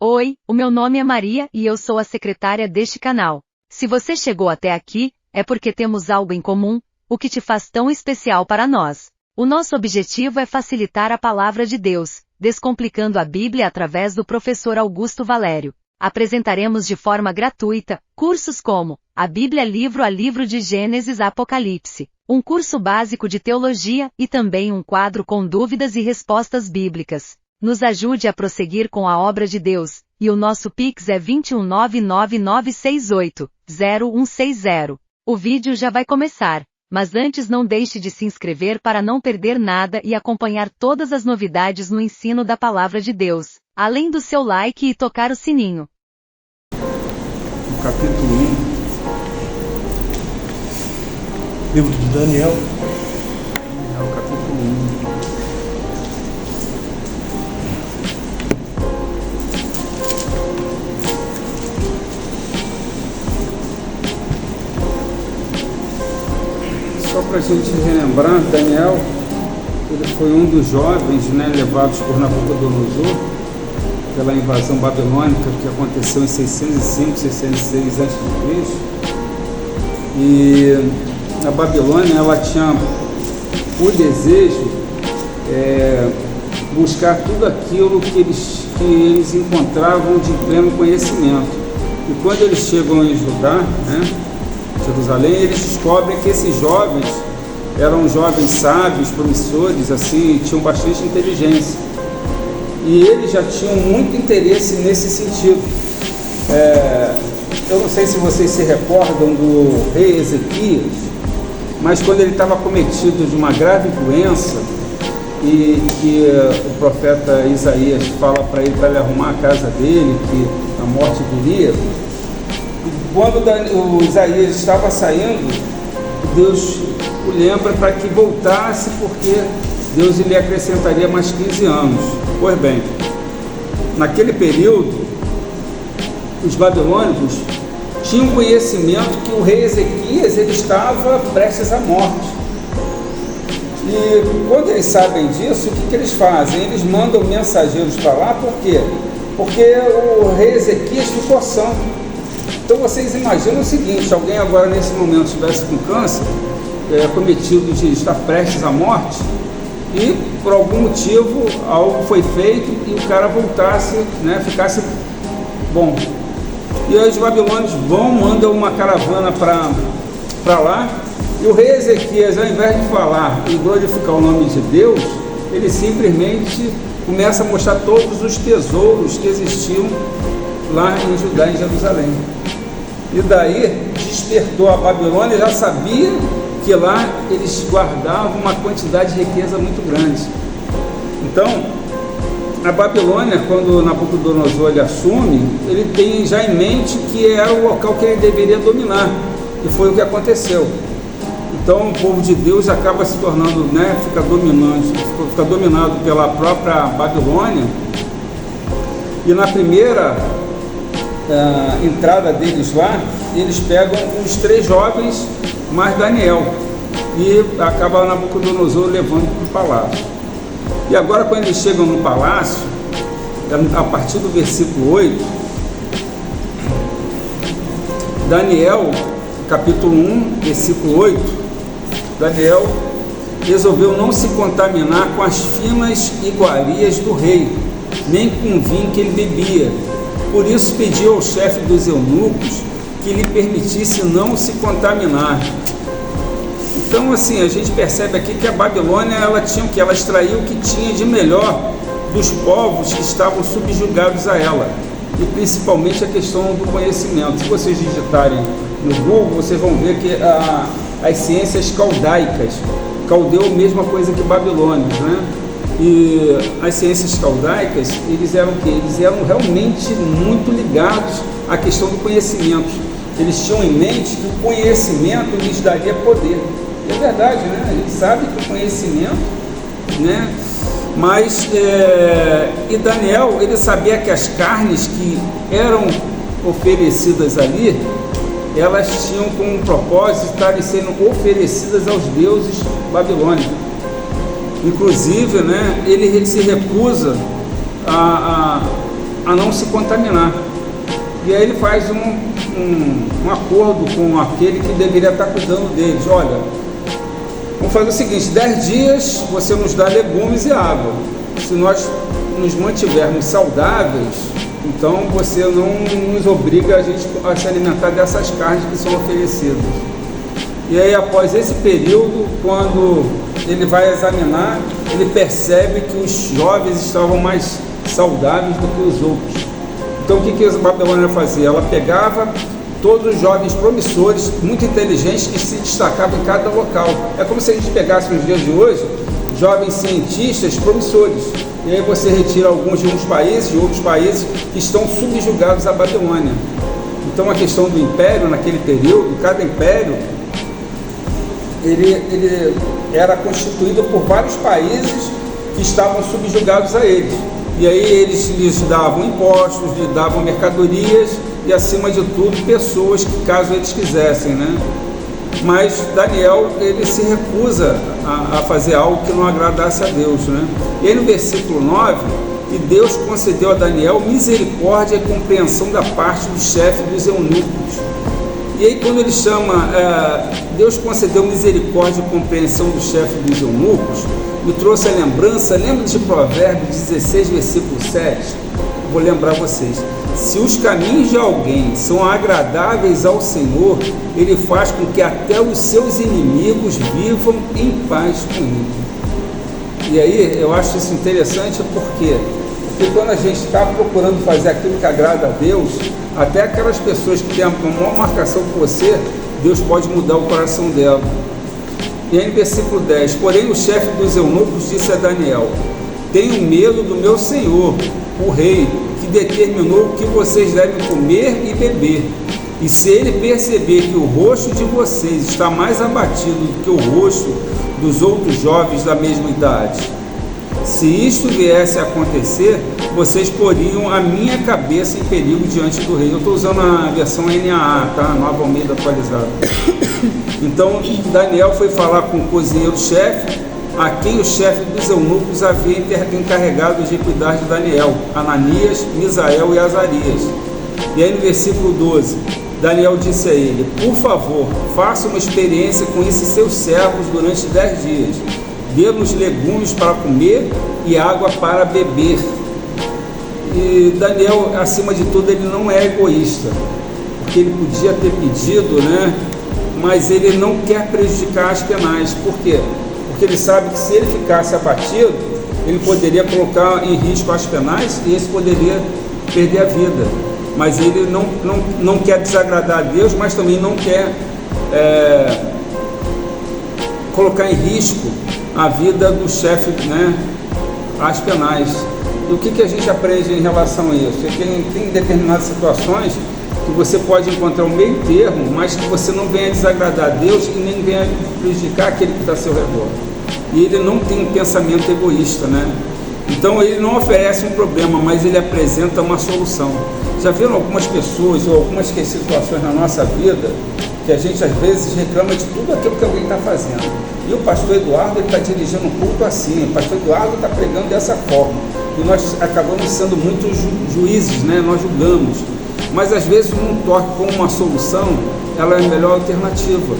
Oi, o meu nome é Maria e eu sou a secretária deste canal. Se você chegou até aqui, é porque temos algo em comum, o que te faz tão especial para nós. O nosso objetivo é facilitar a palavra de Deus, descomplicando a Bíblia através do professor Augusto Valério. Apresentaremos de forma gratuita cursos como a Bíblia livro a livro de Gênesis a Apocalipse, um curso básico de teologia e também um quadro com dúvidas e respostas bíblicas. Nos ajude a prosseguir com a obra de Deus, e o nosso Pix é 21999680160. O vídeo já vai começar, mas antes não deixe de se inscrever para não perder nada e acompanhar todas as novidades no ensino da Palavra de Deus, além do seu like e tocar o sininho. No capítulo 1, livro de Daniel, capítulo 1. Só para a gente relembrar, Daniel, ele foi um dos jovens, levados por Nabucodonosor pela invasão babilônica que aconteceu em 605, 606 a.C. E a Babilônia, ela tinha o desejo buscar tudo aquilo que eles encontravam de pleno conhecimento. E quando eles chegam em Judá, Jerusalém, eles descobrem que esses jovens eram jovens sábios, promissores, assim, tinham bastante inteligência. E eles já tinham muito interesse nesse sentido. Eu não sei se vocês se recordam do rei Ezequias, mas quando ele estava cometido de uma grave doença, e que o profeta Isaías fala para ele arrumar a casa dele, que a morte viria. Quando o Isaías estava saindo, Deus o lembra para que voltasse, porque Deus lhe acrescentaria mais 15 anos. Pois bem, naquele período, os babilônicos tinham conhecimento que o rei Ezequias ele estava prestes à morte. E quando eles sabem disso, o que eles fazem? Eles mandam mensageiros para lá, por quê? Porque o rei Ezequias ficou são. Então vocês imaginam o seguinte: alguém agora nesse momento estivesse com câncer, cometido de estar prestes à morte, e por algum motivo algo foi feito e o cara voltasse, ficasse bom. E aí os babilônios mandam uma caravana para lá, e o rei Ezequias, ao invés de falar e glorificar o nome de Deus, ele simplesmente começa a mostrar todos os tesouros que existiam lá em Judá, em Jerusalém. E daí despertou a Babilônia, já sabia que lá eles guardavam uma quantidade de riqueza muito grande. Então, a Babilônia, quando Nabucodonosor ele assume, ele tem já em mente que era o local que ele deveria dominar, e foi o que aconteceu. Então, o povo de Deus acaba se tornando, fica dominado pela própria Babilônia. E na primeira entrada deles lá, eles pegam os 3 jovens mais Daniel, e acaba Nabucodonosor levando para o palácio. E agora, quando eles chegam no palácio, a partir do versículo 8, Daniel, capítulo 1, versículo 8, Daniel resolveu não se contaminar com as finas iguarias do rei, nem com o vinho que ele bebia. Por isso pediu ao chefe dos eunucos que lhe permitisse não se contaminar. Então, assim, a gente percebe aqui que a Babilônia, ela extraiu o que tinha de melhor dos povos que estavam subjugados a ela, e principalmente a questão do conhecimento. Se vocês digitarem no Google, vocês vão ver que as ciências caldaicas, caldeu a mesma coisa que babilônios, E as ciências caldaicas, eles eram o quê? Eles eram realmente muito ligados à questão do conhecimento. Eles tinham em mente que o conhecimento lhes daria poder. E é verdade, A gente sabe que o conhecimento, Mas, e Daniel, ele sabia que as carnes que eram oferecidas ali, elas tinham como propósito estarem sendo oferecidas aos deuses babilônicos. Inclusive, ele se recusa a a não se contaminar. E aí ele faz um acordo com aquele que deveria estar cuidando deles. Olha, vamos fazer o seguinte, 10 dias você nos dá legumes e água. Se nós nos mantivermos saudáveis, então você não nos obriga a gente a se alimentar dessas carnes que são oferecidas. E aí após esse período, quando ele vai examinar, ele percebe que os jovens estavam mais saudáveis do que os outros. Então o que a Babilônia fazia? Ela pegava todos os jovens promissores, muito inteligentes, que se destacavam em cada local. É como se a gente pegasse nos dias de hoje, jovens cientistas promissores. E aí você retira alguns de uns países, de outros países, que estão subjugados à Babilônia. Então a questão do império, naquele período, cada império, ele era constituído por vários países que estavam subjugados a eles. E aí eles lhes davam impostos, lhes davam mercadorias e, acima de tudo, pessoas que, caso eles quisessem, né? Mas Daniel, ele se recusa a fazer algo que não agradasse a Deus, né? E aí no versículo 9, e Deus concedeu a Daniel misericórdia e compreensão da parte do chefe dos eunucos. E aí quando ele chama, Deus concedeu misericórdia e compreensão do chefe dos eunucos, me trouxe a lembrança, lembra de Provérbios 16, versículo 7? Vou lembrar vocês. Se os caminhos de alguém são agradáveis ao Senhor, Ele faz com que até os seus inimigos vivam em paz com Ele. E aí eu acho isso interessante porque quando a gente está procurando fazer aquilo que agrada a Deus, até aquelas pessoas que têm a maior marcação com você, Deus pode mudar o coração dela. E aí no versículo 10, porém o chefe dos eunucos disse a Daniel, tenho medo do meu senhor, o rei, que determinou o que vocês devem comer e beber. E se ele perceber que o rosto de vocês está mais abatido do que o rosto dos outros jovens da mesma idade, se isto viesse a acontecer, vocês poriam a minha cabeça em perigo diante do rei. Eu estou usando a versão NAA, tá? Nova Almeida atualizada. Então Daniel foi falar com o cozinheiro-chefe, a quem o chefe dos eunucos havia encarregado de cuidar de Daniel, Ananias, Misael e Azarias. E aí no versículo 12, Daniel disse a ele, por favor, faça uma experiência com esses seus servos durante 10 dias. Dê-nos legumes para comer e água para beber. E Daniel, acima de tudo, ele não é egoísta, porque ele podia ter pedido, né? Mas ele não quer prejudicar Aspenaz. Por quê? Porque ele sabe que se ele ficasse abatido, ele poderia colocar em risco Aspenaz e esse poderia perder a vida. Mas ele não quer desagradar a Deus, mas também não quer colocar em risco a vida do chefe, né, Aspenaz. E o que a gente aprende em relação a isso? É que tem determinadas situações que você pode encontrar um meio termo, mas que você não venha desagradar a Deus e nem venha prejudicar aquele que está ao seu redor. E ele não tem um pensamento egoísta, né? Então ele não oferece um problema, mas ele apresenta uma solução. Já viram algumas pessoas ou algumas situações na nossa vida que a gente às vezes reclama de tudo aquilo que alguém está fazendo. E o pastor Eduardo está dirigindo um culto assim, o pastor Eduardo está pregando dessa forma. E nós acabamos sendo muito juízes, né? Nós julgamos. Mas às vezes um toque com uma solução, ela é a melhor alternativa.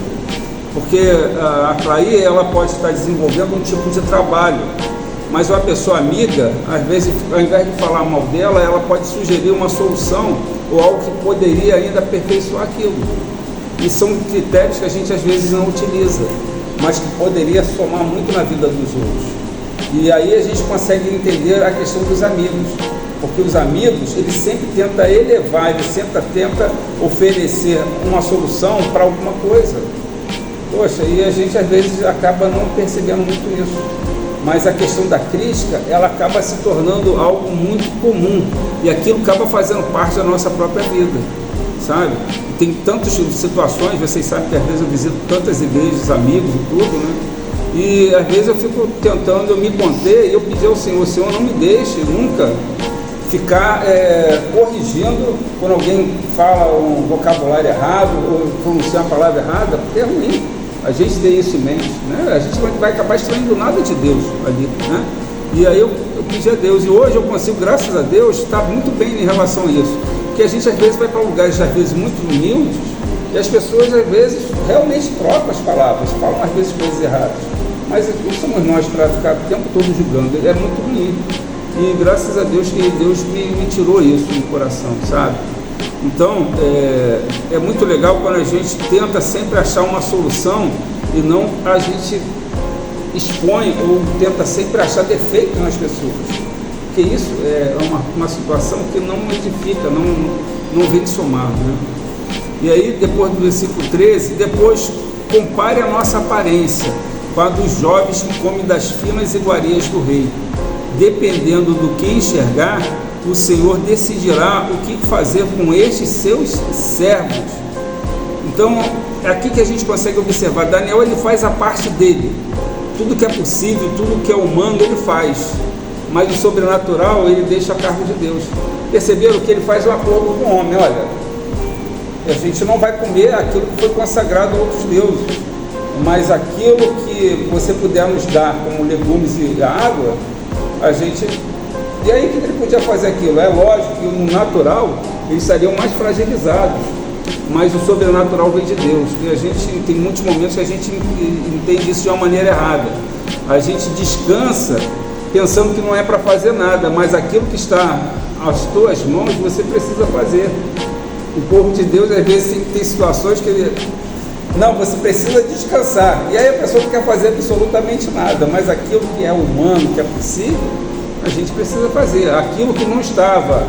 Porque a Clay, ela pode estar desenvolvendo um tipo de trabalho, mas uma pessoa amiga, às vezes, ao invés de falar mal dela, ela pode sugerir uma solução ou algo que poderia ainda aperfeiçoar aquilo. E são critérios que a gente às vezes não utiliza, mas que poderia somar muito na vida dos outros. E aí a gente consegue entender a questão dos amigos, porque os amigos, eles sempre tentam elevar, eles sempre tentam oferecer uma solução para alguma coisa. Poxa, e a gente às vezes acaba não percebendo muito isso. Mas a questão da crítica, ela acaba se tornando algo muito comum, e aquilo acaba fazendo parte da nossa própria vida, sabe? Tem tantas situações, vocês sabem que às vezes eu visito tantas igrejas, amigos e tudo, né? E às vezes eu fico tentando, eu me conter, e eu pedi ao Senhor, Senhor, não me deixe nunca ficar corrigindo quando alguém fala um vocabulário errado, ou pronunciar uma palavra errada, porque é ruim a gente ter isso em mente, né? A gente vai acabar extraindo nada de Deus ali, né? E aí eu pedir a Deus. E hoje eu consigo, graças a Deus, estar muito bem em relação a isso. Porque a gente às vezes vai para lugares, às vezes, muito humildes, e as pessoas às vezes realmente trocam as palavras, falam às vezes coisas erradas. Mas não somos nós para ficar o tempo todo julgando, é muito ruim. E graças a Deus que Deus me tirou isso no coração, sabe? Então, é muito legal quando a gente tenta sempre achar uma solução e não a gente expõe ou tenta sempre achar defeito nas pessoas. Porque isso é uma situação que não edifica, não vem de somar, né? E aí, depois do versículo 13, depois compare a nossa aparência com a dos jovens que comem das finas iguarias do rei. Dependendo do que enxergar, o Senhor decidirá o que fazer com estes seus servos. Então, é aqui que a gente consegue observar. Daniel, ele faz a parte dele. Tudo que é possível, tudo que é humano, ele faz. Mas o sobrenatural, ele deixa a cargo de Deus. Perceberam que ele faz um acordo com o homem? Olha, a gente não vai comer aquilo que foi consagrado a outros deuses, mas aquilo que você puder nos dar como legumes e água, a gente... E aí, o que ele podia fazer aquilo? É lógico que no natural eles estariam mais fragilizados, mas o sobrenatural vem de Deus. E a gente tem muitos momentos que a gente entende isso de uma maneira errada. A gente descansa pensando que não é para fazer nada, mas aquilo que está às tuas mãos você precisa fazer. O povo de Deus às vezes tem situações que ele... Não, você precisa descansar. E aí a pessoa não quer fazer absolutamente nada, mas aquilo que é humano, que é possível, a gente precisa fazer. Aquilo que não estava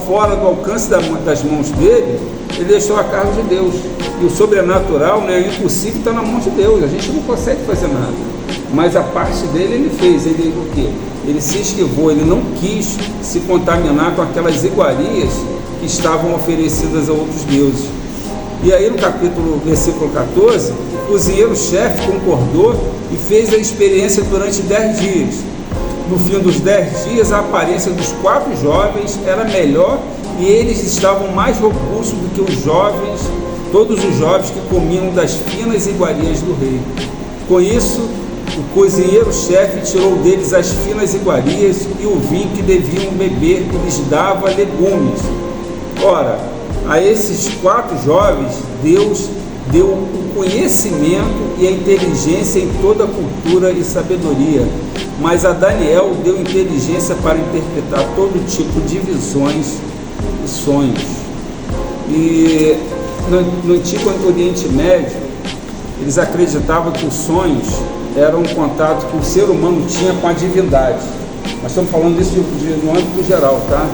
fora do alcance das mãos dele, ele deixou a cargo de Deus. E o sobrenatural, né, o impossível está na mão de Deus. A gente não consegue fazer nada. Mas a parte dele ele fez. Ele o quê? Ele se esquivou, ele não quis se contaminar com aquelas iguarias que estavam oferecidas a outros deuses. E aí no versículo 14, o cozinheiro-chefe concordou e fez a experiência durante 10 dias. No fim dos 10 dias, a aparência dos 4 jovens era melhor e eles estavam mais robustos do que todos os jovens que comiam das finas iguarias do rei. Com isso, o cozinheiro-chefe tirou deles as finas iguarias e o vinho que deviam beber e lhes dava legumes. Ora, a esses 4 jovens, Deus deu o conhecimento e a inteligência em toda a cultura e sabedoria, mas a Daniel deu inteligência para interpretar todo tipo de visões e sonhos. E no Antigo Oriente Médio, eles acreditavam que os sonhos eram um contato que o ser humano tinha com a divindade. Nós estamos falando isso no âmbito geral, tá?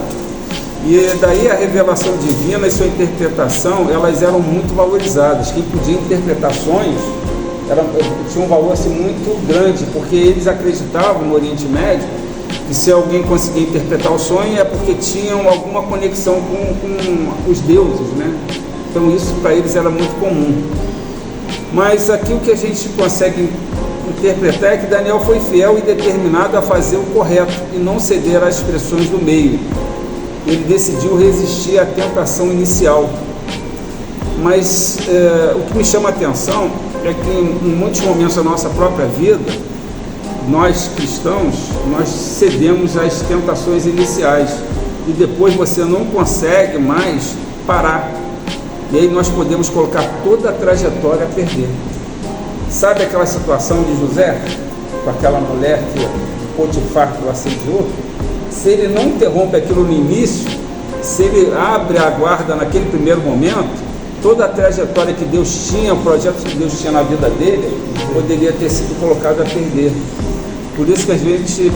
E daí a revelação divina e sua interpretação, elas eram muito valorizadas. Quem podia interpretar sonhos tinha um valor assim, muito grande, porque eles acreditavam no Oriente Médio que se alguém conseguia interpretar o sonho é porque tinham alguma conexão com os deuses, né? Então isso para eles era muito comum. Mas aqui o que a gente consegue interpretar é que Daniel foi fiel e determinado a fazer o correto e não ceder às pressões do meio. Ele decidiu resistir à tentação inicial. Mas o que me chama a atenção é que em muitos momentos da nossa própria vida, nós cristãos, nós cedemos às tentações iniciais e depois você não consegue mais parar. E aí nós podemos colocar toda a trajetória a perder. Sabe aquela situação de José, com aquela mulher que Potifar que o assediou? Se ele não interrompe aquilo no início, se ele abre a guarda naquele primeiro momento, toda a trajetória que Deus tinha, o projeto que Deus tinha na vida dele, poderia ter sido colocado a perder. Por isso que às vezes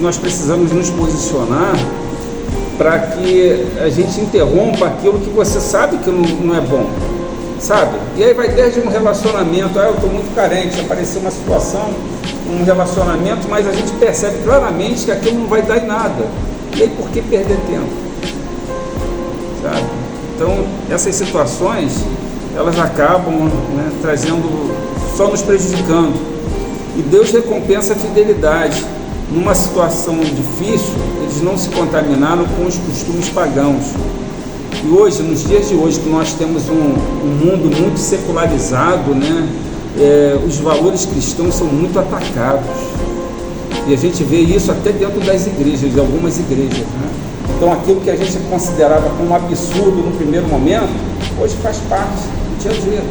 nós precisamos nos posicionar para que a gente interrompa aquilo que você sabe que não é bom, sabe? E aí vai desde um relacionamento, eu estou muito carente, apareceu uma situação, um relacionamento, mas a gente percebe claramente que aquilo não vai dar em nada. E aí por que perder tempo? Sabe? Então essas situações, elas acabam, né, só nos prejudicando. E Deus recompensa a fidelidade. Numa situação difícil, eles não se contaminaram com os costumes pagãos. E hoje, nos dias de hoje, que nós temos um mundo muito secularizado, né? Os valores cristãos são muito atacados. E a gente vê isso até dentro das igrejas, de algumas igrejas, né? Então aquilo que a gente considerava como um absurdo no primeiro momento, hoje faz parte do dia a dia.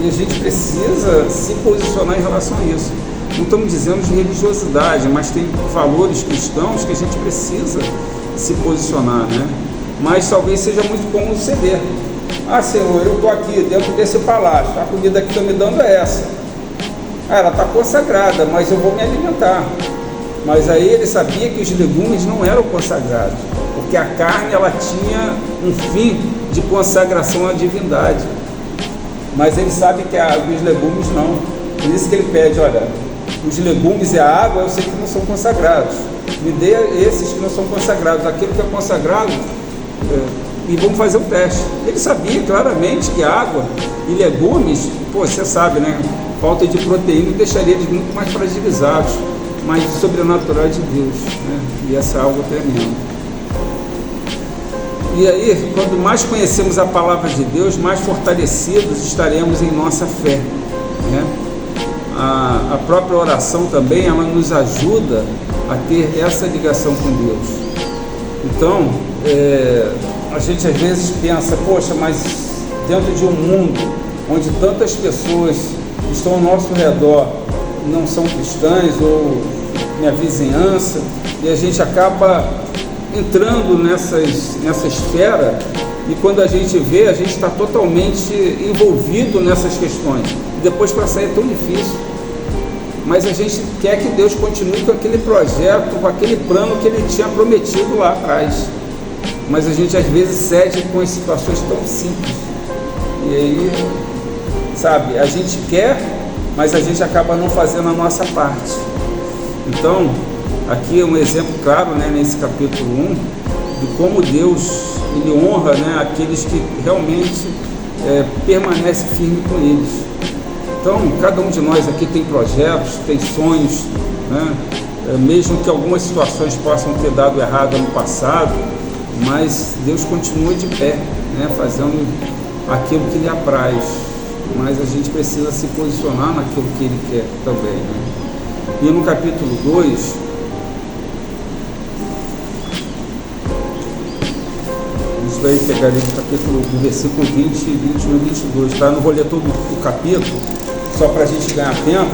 E a gente precisa se posicionar em relação a isso. Não estamos dizendo de religiosidade, mas tem valores cristãos que a gente precisa se posicionar, né? Mas talvez seja muito cômodo ceder. Ah, Senhor, eu estou aqui dentro desse palácio, a comida que estão me dando é essa. Ah, ela está consagrada, mas eu vou me alimentar. Mas aí ele sabia que os legumes não eram consagrados, porque a carne ela tinha um fim de consagração à divindade. Mas ele sabe que os legumes não. Por isso que ele pede, olha, os legumes e a água eu sei que não são consagrados. Me dê esses que não são consagrados. Aquilo que é consagrado, e vamos fazer um teste. Ele sabia claramente que água e legumes, você sabe, né? Falta de proteína deixaria eles muito mais fragilizados, mas sobrenatural de Deus, né? E essa é algo tremendo. E aí, quando mais conhecemos a palavra de Deus, mais fortalecidos estaremos em nossa fé, né? A própria oração também, ela nos ajuda a ter essa ligação com Deus. Então, a gente às vezes pensa, poxa, mas dentro de um mundo onde tantas pessoas estão ao nosso redor não são cristãs, ou minha vizinhança, e a gente acaba entrando nessa esfera, e quando a gente vê, a gente está totalmente envolvido nessas questões, e depois para sair é tão difícil. Mas a gente quer que Deus continue com aquele projeto, com aquele plano que Ele tinha prometido lá atrás, mas a gente às vezes cede com as situações tão simples, e aí, sabe, a gente quer, mas a gente acaba não fazendo a nossa parte. Então, aqui é um exemplo claro, né, nesse capítulo 1, de como Deus Ele honra, né, aqueles que realmente permanecem firmes com eles. Então, cada um de nós aqui tem projetos, tem sonhos, né, mesmo que algumas situações possam ter dado errado no passado, mas Deus continua de pé, né, fazendo aquilo que lhe apraz. Mas a gente precisa se posicionar naquilo que Ele quer também, né? E no capítulo 2, a gente vai pegar ali no capítulo, do versículo 20, 21 e 22, tá? Eu não vou ler todo o capítulo, só para a gente ganhar tempo,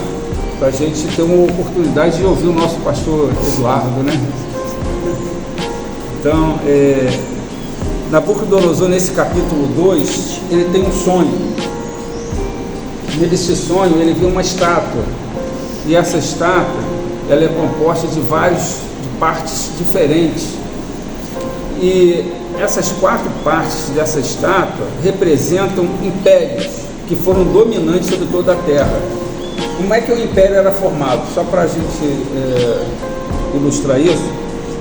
para a gente ter uma oportunidade de ouvir o nosso pastor Eduardo, né? Então, Nabucodonosor, nesse capítulo 2, ele tem um sonho. Nesse sonho, ele viu uma estátua, e essa estátua, ela é composta de partes diferentes, e essas 4 partes dessa estátua representam impérios que foram dominantes sobre toda a terra. Como é que o império era formado? Só para a gente ilustrar isso,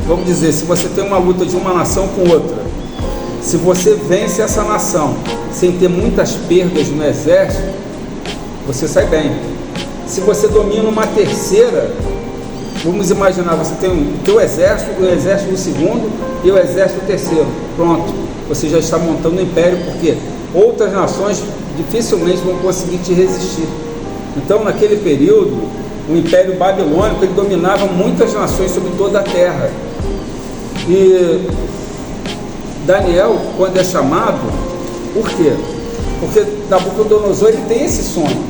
vamos dizer, se você tem uma luta de uma nação com outra, se você vence essa nação sem ter muitas perdas no exército, você sai bem. Se você domina uma terceira, vamos imaginar, você tem o teu exército, o exército do segundo e o exército do terceiro. Pronto, você já está montando um império, porque outras nações dificilmente vão conseguir te resistir. Então, naquele período, o Império Babilônico ele dominava muitas nações sobre toda a terra. E Daniel, quando é chamado, por quê? Porque Nabucodonosor ele tem esse sonho.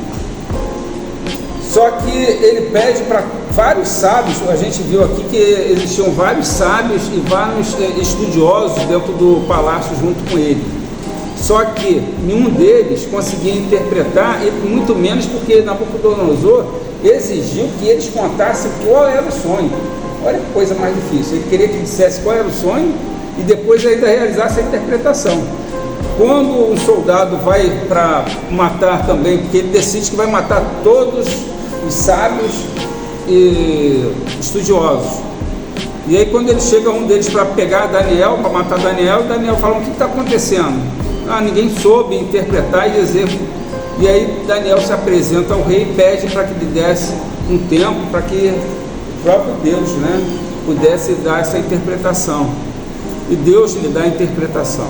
Só que ele pede para vários sábios, a gente viu aqui que existiam vários sábios e vários estudiosos dentro do palácio junto com ele. Só que nenhum deles conseguia interpretar, e muito menos porque Nabucodonosor exigiu que eles contassem qual era o sonho. Olha que coisa mais difícil, ele queria que dissesse qual era o sonho e depois ainda realizasse a interpretação. Quando um soldado vai para matar também, porque ele decide que vai matar todos os sábios e estudiosos. E aí quando ele chega um deles para pegar Daniel, para matar Daniel, Daniel fala, o que está acontecendo? Ah, ninguém soube interpretar e dizer. E aí Daniel se apresenta ao rei e pede para que lhe desse um tempo para que o próprio Deus, né, pudesse dar essa interpretação. E Deus lhe dá a interpretação.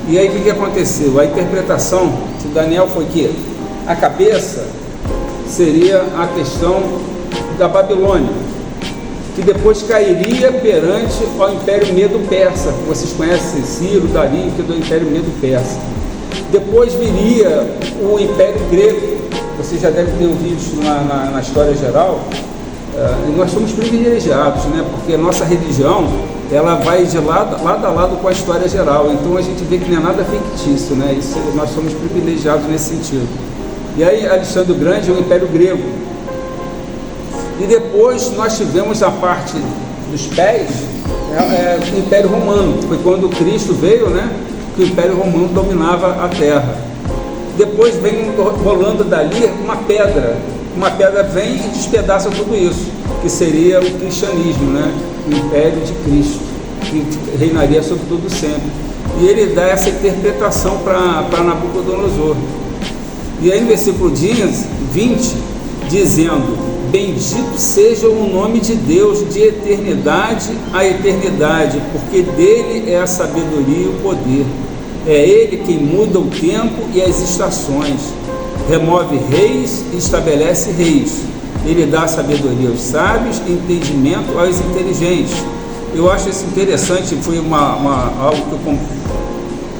E aí o que aconteceu? A interpretação de Daniel foi que a cabeça seria a questão da Babilônia, que depois cairia perante ao Império Medo-Persa. Vocês conhecem Ciro, Dario, que é do Império Medo-Persa. Depois viria o Império Grego. Vocês já devem ter ouvido isso na história geral. E nós somos privilegiados, né? Porque a nossa religião, ela vai de lado a lado com a história geral. Então a gente vê que não é nada fictício, né? Isso, nós somos privilegiados nesse sentido. E aí Alexandre o Grande é o Império Grego. E depois nós tivemos a parte dos pés, o Império Romano. Foi quando Cristo veio, né? Que o Império Romano dominava a terra. Depois vem rolando dali uma pedra. Uma pedra vem e despedaça tudo isso, que seria o cristianismo, né? O Império de Cristo, que reinaria sobre tudo sempre. E ele dá essa interpretação para Nabucodonosor. E aí no versículo 20, dizendo: bendito seja o nome de Deus de eternidade a eternidade, porque dele é a sabedoria e o poder. É ele quem muda o tempo e as estações, remove reis e estabelece reis. Ele dá sabedoria aos sábios e entendimento aos inteligentes. Eu acho isso interessante, foi algo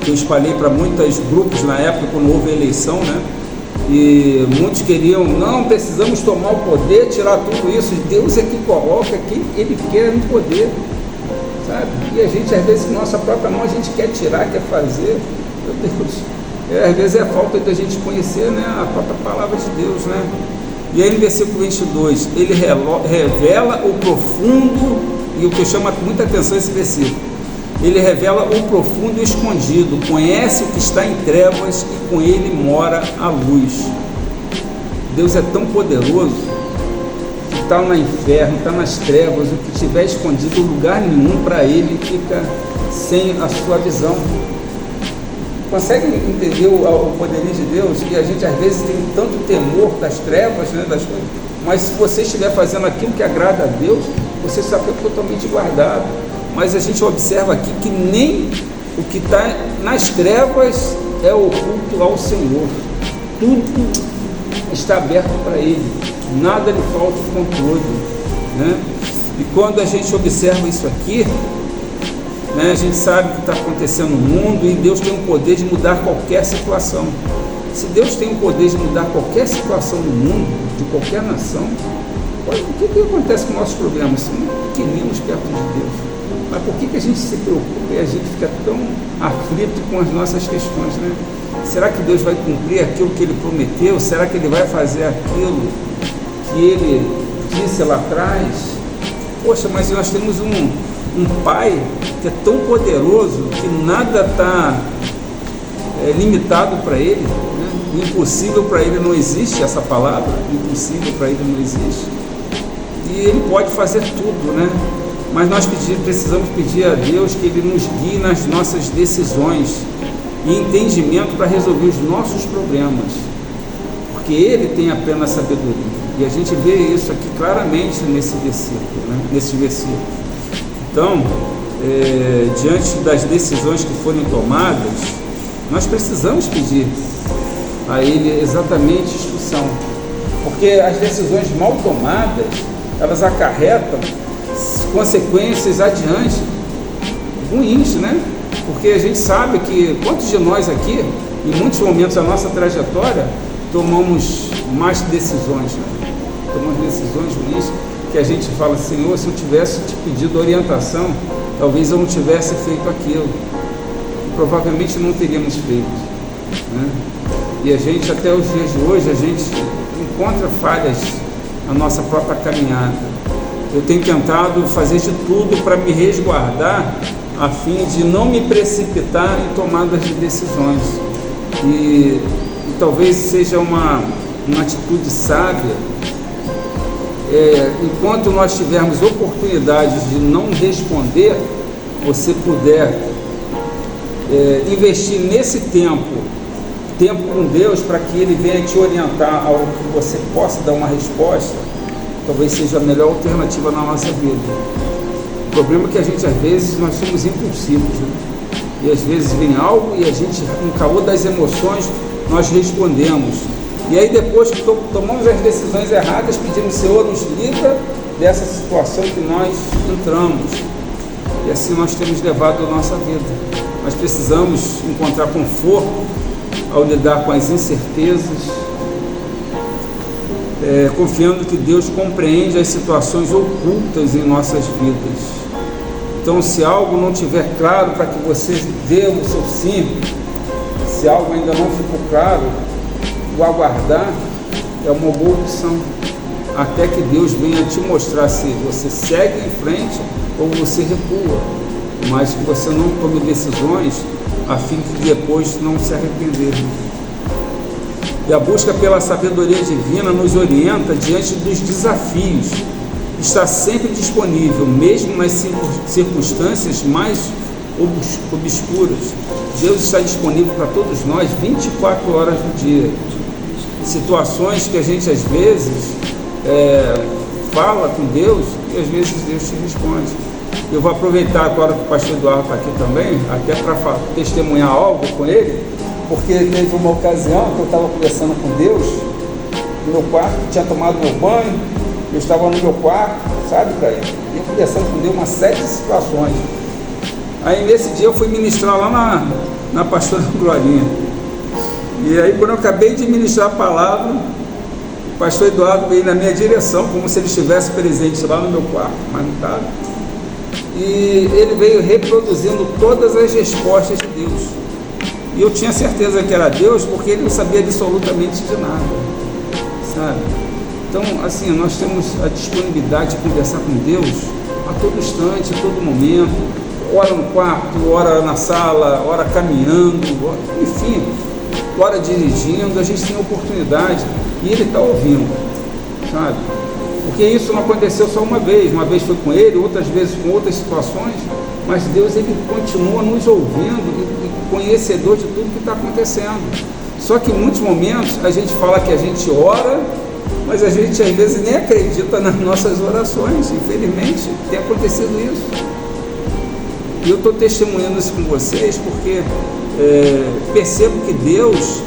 que eu espalhei para muitos grupos na época, quando houve a eleição, né? E muitos queriam, não, precisamos tomar o poder, tirar tudo isso. Deus é que coloca quem Ele quer no poder, sabe? E a gente, às vezes, com nossa própria mão, a gente quer tirar, quer fazer. Meu Deus, às vezes é a falta de a gente conhecer, né, a própria palavra de Deus, né? E aí no versículo 22, ele revela o profundo, e o que chama muita atenção esse versículo, ele revela o profundo e o escondido, conhece o que está em trevas e com ele mora a luz. Deus é tão poderoso que está no inferno, está nas trevas, o que estiver escondido, lugar nenhum para ele fica sem a sua visão. Consegue entender o poderio de Deus? E a gente às vezes tem tanto temor das trevas, né, das coisas, mas se você estiver fazendo aquilo que agrada a Deus, você está totalmente guardado. Mas a gente observa aqui que nem o que está nas trevas é oculto ao Senhor. Tudo está aberto para Ele, nada lhe falta o controle, né? E quando a gente observa isso aqui, né, a gente sabe o que está acontecendo no mundo, e Deus tem o poder de mudar qualquer situação. Se Deus tem o poder de mudar qualquer situação no mundo, de qualquer nação, o que acontece com nossos problemas? São pequeninos perto de Deus. Mas por que a gente se preocupa e a gente fica tão aflito com as nossas questões, né? Será que Deus vai cumprir aquilo que Ele prometeu? Será que Ele vai fazer aquilo que Ele disse lá atrás? Poxa, mas nós temos um Pai que é tão poderoso que nada está limitado para Ele, né? O impossível para Ele não existe, essa palavra, impossível para Ele não existe. E Ele pode fazer tudo, né? Mas nós precisamos pedir a Deus que Ele nos guie nas nossas decisões e entendimento para resolver os nossos problemas, porque Ele tem a plena sabedoria, e a gente vê isso aqui claramente nesse versículo, né? Nesse versículo. Então, diante das decisões que forem tomadas, nós precisamos pedir a Ele exatamente instrução, porque as decisões mal tomadas, elas acarretam consequências adiante ruins, né? Porque a gente sabe que quantos de nós aqui, em muitos momentos da nossa trajetória, tomamos más decisões, né? Tomamos decisões ruins que a gente fala: Senhor, se eu tivesse te pedido orientação, talvez eu não tivesse feito aquilo, provavelmente não teríamos feito, né? E a gente, até os dias de hoje, a gente encontra falhas na nossa própria caminhada. Eu tenho tentado fazer de tudo para me resguardar, a fim de não me precipitar em tomadas de decisões. E talvez seja uma atitude sábia, enquanto nós tivermos oportunidades de não responder, você puder investir nesse tempo com Deus, para que Ele venha te orientar ao que você possa dar uma resposta, talvez seja a melhor alternativa na nossa vida. O problema é que a gente, às vezes, nós somos impulsivos, né? E às vezes vem algo e a gente, no calor das emoções, nós respondemos. E aí depois que tomamos as decisões erradas, pedimos: Senhor, nos livra dessa situação que nós entramos. E assim nós temos levado a nossa vida. Nós precisamos encontrar conforto ao lidar com as incertezas, confiando que Deus compreende as situações ocultas em nossas vidas. Então, se algo não estiver claro para que você dê o seu sim, se algo ainda não ficou claro, o aguardar é uma boa opção, até que Deus venha te mostrar se você segue em frente ou você recua, mas que você não tome decisões a fim de depois não se arrepender. E a busca pela sabedoria divina nos orienta diante dos desafios. Está sempre disponível, mesmo nas circunstâncias mais obscuras. Deus está disponível para todos nós 24 horas do dia. Situações que a gente às vezes fala com Deus e às vezes Deus te responde. Eu vou aproveitar agora que o pastor Eduardo está aqui também, até para testemunhar algo com ele, porque teve uma ocasião que eu estava conversando com Deus no meu quarto, tinha tomado meu banho, eu estava no meu quarto, sabe, Caio? E eu conversando com Deus uma série de situações. Aí nesse dia eu fui ministrar lá na pastora Glorinha. E aí quando eu acabei de ministrar a palavra, o pastor Eduardo veio na minha direção, como se ele estivesse presente lá no meu quarto, mas não estava. E ele veio reproduzindo todas as respostas de Deus. E eu tinha certeza que era Deus, porque ele não sabia absolutamente de nada, sabe? Então, assim, nós temos a disponibilidade de conversar com Deus a todo instante, a todo momento, ora no quarto, ora na sala, ora caminhando, enfim, ora dirigindo, a gente tem a oportunidade e ele está ouvindo, sabe? Porque isso não aconteceu só uma vez foi com ele, outras vezes com outras situações, mas Deus, ele continua nos ouvindo e conhecedor de tudo que está acontecendo. Só que em muitos momentos a gente fala que a gente ora, mas a gente às vezes nem acredita nas nossas orações. Infelizmente tem acontecido isso. E eu estou testemunhando isso com vocês porque percebo que Deus,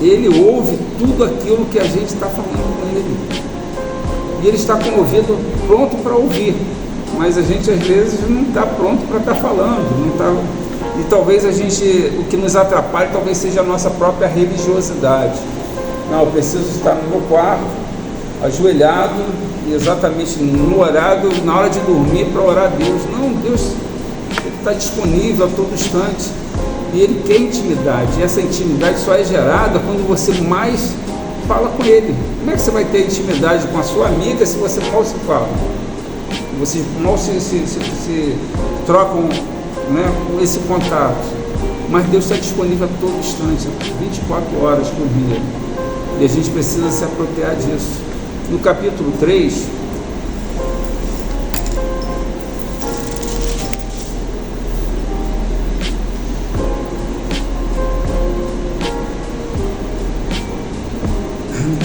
ele ouve tudo aquilo que a gente está falando com ele. E ele está com o ouvido pronto para ouvir, mas a gente às vezes não está pronto para estar falando, não está. E talvez o que nos atrapalhe talvez seja a nossa própria religiosidade. Não, eu preciso estar no meu quarto, ajoelhado, exatamente no horário, na hora de dormir, para orar a Deus. Não, Deus, ele está disponível a todo instante e ele quer intimidade. E essa intimidade só é gerada quando você mais fala com ele. Como é que você vai ter intimidade com a sua amiga se você mal se fala? Vocês mal se trocam, né, com esse contato. Mas Deus está disponível a todo instante, 24 horas por dia. E a gente precisa se apropriar disso. No capítulo 3,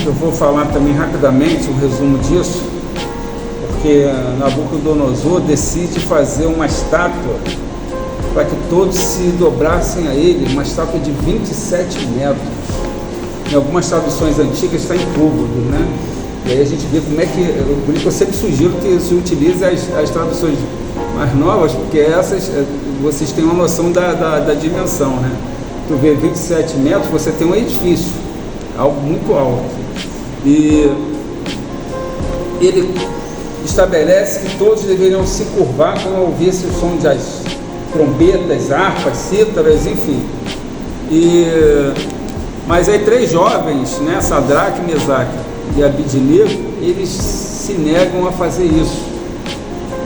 eu vou falar também rapidamente um resumo disso, porque Nabucodonosor decide fazer uma estátua para que todos se dobrassem a ele, uma estátua de 27 metros. Em algumas traduções antigas está em côvado, né? E aí a gente vê como é que, por isso eu sempre sugiro que se utilize as traduções mais novas, porque essas, vocês têm uma noção da dimensão, né? Tu vê 27 metros, você tem um edifício, algo muito alto. E ele estabelece que todos deveriam se curvar quando ouvisse o som das trombetas, harpas, cítaras, enfim. Mas aí 3 jovens, né, Sadraque, Mesaque e Abidnego, eles se negam a fazer isso.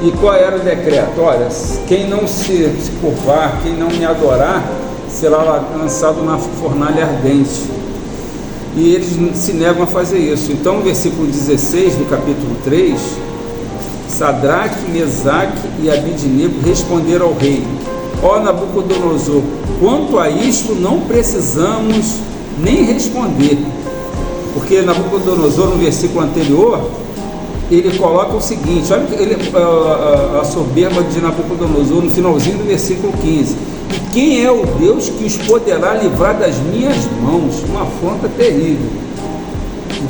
E qual era o decreto? Olha, quem não se curvar, quem não me adorar, será lançado na fornalha ardente. E eles se negam a fazer isso. Então, no versículo 16 do capítulo 3, Sadraque, Mesaque e Abidnego responderam ao rei: ó Nabucodonosor, quanto a isto não precisamos nem responder. Porque Nabucodonosor, no versículo anterior, ele coloca o seguinte, olha a soberba de Nabucodonosor no finalzinho do versículo 15: e quem é o Deus que os poderá livrar das minhas mãos? Uma afronta terrível.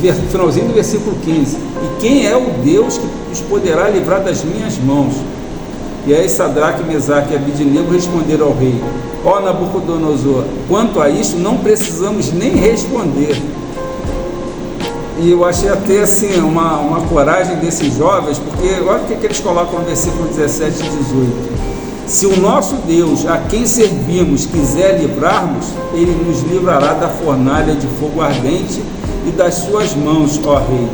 No finalzinho do versículo 15: e quem é o Deus que os poderá livrar das minhas mãos. E aí Sadraque, Mesaque e Abidnego responderam ao rei: ó Nabucodonosor, quanto a isto não precisamos nem responder. E eu achei até assim uma coragem desses jovens, porque olha o que eles colocam no versículo 17 e 18: se o nosso Deus, a quem servimos, quiser livrar-nos, ele nos livrará da fornalha de fogo ardente e das suas mãos, ó rei.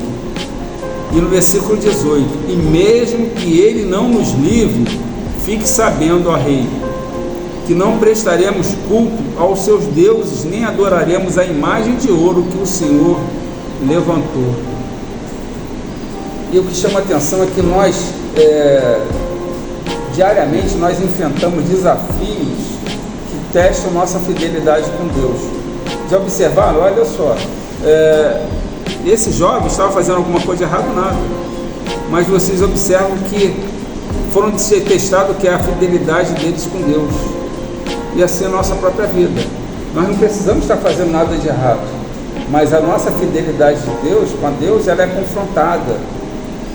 E no versículo 18: e mesmo que ele não nos livre, fique sabendo, ó rei, que não prestaremos culto aos seus deuses, nem adoraremos a imagem de ouro que o Senhor levantou. E o que chama a atenção é que nós, diariamente, nós enfrentamos desafios que testam nossa fidelidade com Deus. Já observaram? Olha só, esses jovens estavam fazendo alguma coisa errada? Nada. Mas vocês observam que foram testados que é a fidelidade deles com Deus. E assim a nossa própria vida. Nós não precisamos estar fazendo nada de errado, mas a nossa fidelidade de Deus, com Deus, ela é confrontada.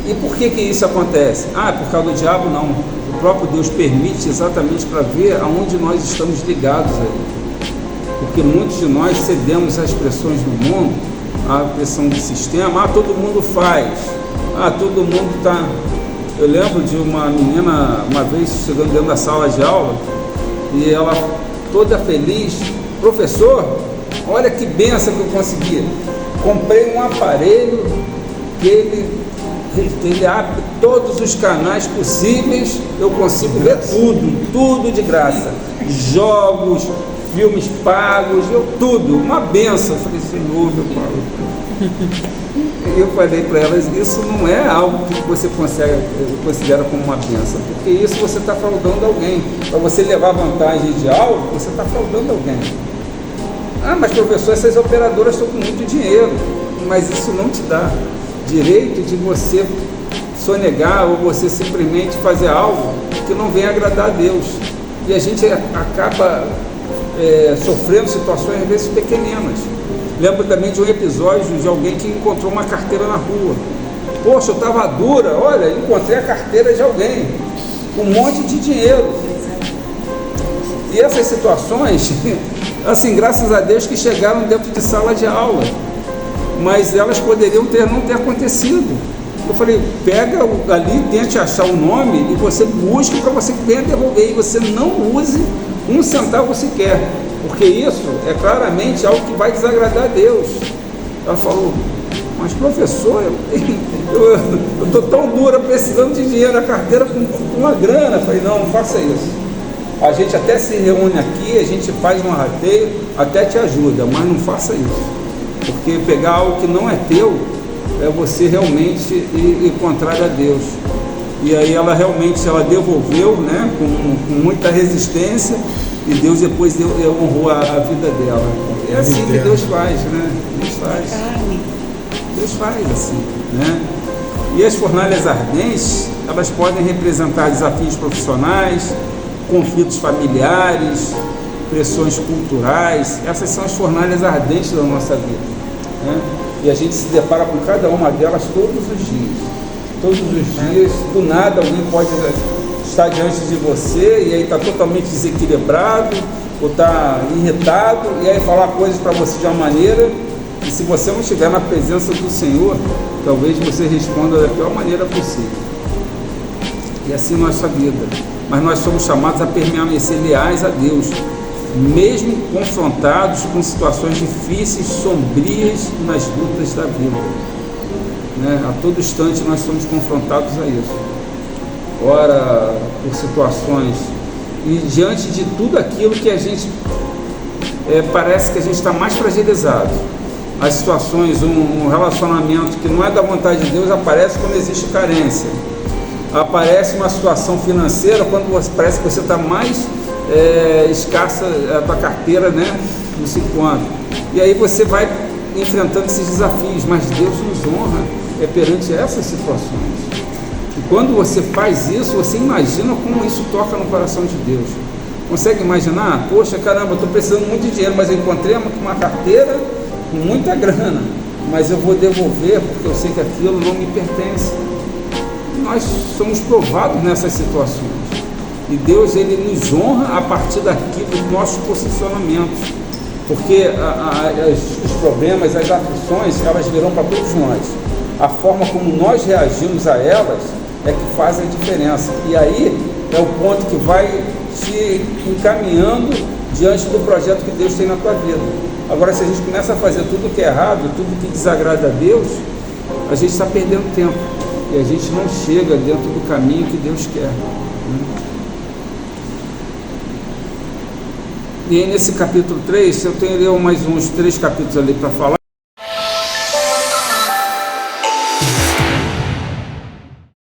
E por que isso acontece? Por causa do diabo? Não. O próprio Deus permite exatamente para ver aonde nós estamos ligados a Ele. Porque muitos de nós cedemos às pressões do mundo, à pressão do sistema. Todo mundo faz. Todo mundo está... Eu lembro de uma menina, uma vez, chegando dentro da sala de aula, e ela toda feliz: professor, olha que benção que eu consegui. Comprei um aparelho que ele abre todos os canais possíveis, eu consigo ver tudo de graça. Jogos, filmes pagos, tudo, uma benção. Eu falei: Senhor, meu Pai. E eu falei para elas: isso não é algo que você considera como uma benção, porque isso você está fraudando alguém. Para você levar vantagem de algo, você está fraudando alguém. Mas professor, essas operadoras estão com muito dinheiro. Mas isso não te dá direito de você sonegar ou você simplesmente fazer algo que não venha agradar a Deus. E a gente acaba sofrendo situações às vezes pequeninas. Lembro também de um episódio de alguém que encontrou uma carteira na rua. Poxa, eu estava dura, olha, encontrei a carteira de alguém com um monte de dinheiro. E essas situações, assim, graças a Deus que chegaram dentro de sala de aula, mas elas poderiam não ter acontecido. Eu falei: pega ali, tente achar o nome e você busque para você venha devolver, e você não use um centavo sequer, porque isso é claramente algo que vai desagradar a Deus. Ela falou: mas professor, eu estou tão dura, precisando de dinheiro, a carteira com uma grana. Eu falei: não faça isso. A gente até se reúne aqui, a gente faz um rateio, até te ajuda, mas não faça isso, porque pegar algo que não é teu é você realmente ir contrário a Deus. E aí ela realmente devolveu, né, com muita resistência, e Deus depois honrou a vida dela. É assim que Deus faz, né? Deus faz assim, né? E as fornalhas ardentes, elas podem representar desafios profissionais, conflitos familiares, pressões culturais. Essas são as fornalhas ardentes da nossa vida, né? E a gente se depara com cada uma delas todos os dias. Todos os dias, do nada, alguém pode estar diante de você e aí está totalmente desequilibrado, ou está irritado, e aí falar coisas para você de uma maneira, e se você não estiver na presença do Senhor, talvez você responda da pior maneira possível. E assim nossa vida. Mas nós somos chamados a permanecer leais a Deus, mesmo confrontados com situações difíceis, sombrias nas lutas da vida, né? A todo instante nós somos confrontados a isso, ora por situações, e diante de tudo aquilo que a gente parece que a gente está mais fragilizado. As situações, um relacionamento que não é da vontade de Deus aparece quando existe carência. Aparece uma situação financeira quando parece que você está mais escassa a tua carteira, né? Não sei quanto. E aí você vai enfrentando esses desafios, mas Deus nos honra perante essas situações. E quando você faz isso, você imagina como isso toca no coração de Deus. Consegue imaginar? Poxa, caramba, eu estou precisando muito de dinheiro, mas eu encontrei uma carteira com muita grana, mas eu vou devolver porque eu sei que aquilo não me pertence. nós somos provados nessas situações. E Deus, ele nos honra a partir daqui dos nossos posicionamentos. Porque os problemas, as aflições, elas virão para todos nós. A forma como nós reagimos a elas é que faz a diferença. E aí é o ponto que vai te encaminhando diante do projeto que Deus tem na tua vida. Agora, se a gente começa a fazer tudo que é errado, tudo que desagrada a Deus, a gente está perdendo tempo. E a gente não chega dentro do caminho que Deus quer. E aí nesse capítulo 3, eu tenho mais uns 3 capítulos ali para falar.